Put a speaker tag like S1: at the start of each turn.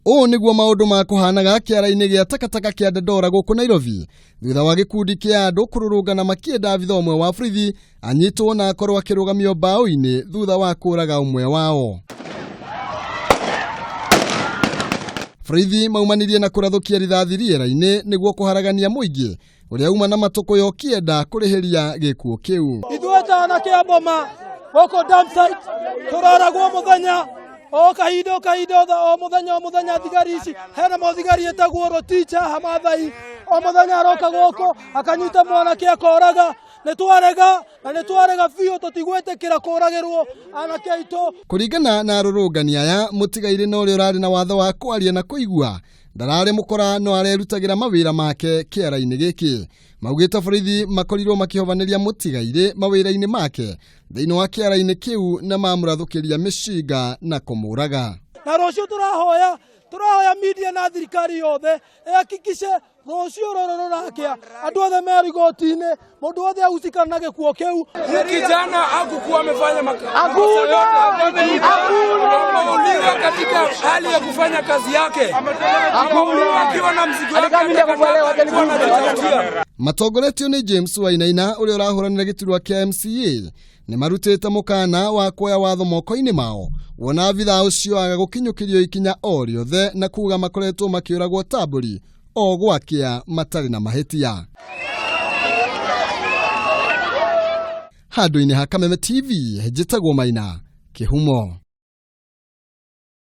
S1: O niguo maundu makuhanaga kiara-ini gia takataka kia Dandora guku Nairobi thutha wa gikundi kia andu kururungana makienda abitha umwe wa borithi anyitwo na akorwo akirugamio mbao-ini thutha wa kuraga umwe wao. Borithi maumanirie na kurathukia rithathi riera-ini niguo kuharagania muingi uria uma na matukuyo kienda kurihiria gikuo kiu.
S2: Ithueta anake a Boma goko dam site turaragwo muthenya o kahindo o muthenya thigari ici hena muthigari etagwo Roticha Hamathai o muthenya aroka goko akanyita mwanake akoraga nitwarega biũ tutigwetekera kuragirwo anake aitũ.
S1: Kuringana na arurungani aya mutigaire na uria urari na watho wa kwaria na kuigua ndarari mukora no arerutagira mawira make kiara-ini giki. Maugite borithi makorirwo makihobaniria mutigaire mawira-ini make thiini wa kiara-ini kiu na mamurathukiria mishinga na kumuraga.
S2: Na rucio turahoya media na thirikari yothe ehakikishe rucio roro rakia andu othe merigotini mundu othe ahusika na gikuo kiu.
S3: Kijana hakukuwa amefanya makosa katika hali ya kufanya kazi yake. Akiwa na mzigo wake.
S1: Matongoretio ni James Wainaina uria urahuranira giturwa kia MCA ni marutite mukana wa kuoya watho moko-ini mao wona abitha ucio agagukinyukirio ikinya o riothe na kuga makoretwo makiuragwo taburi o gwakia matari na mahitia. Handu-ini ha Kameme TV njitagwo Maina Kihumo.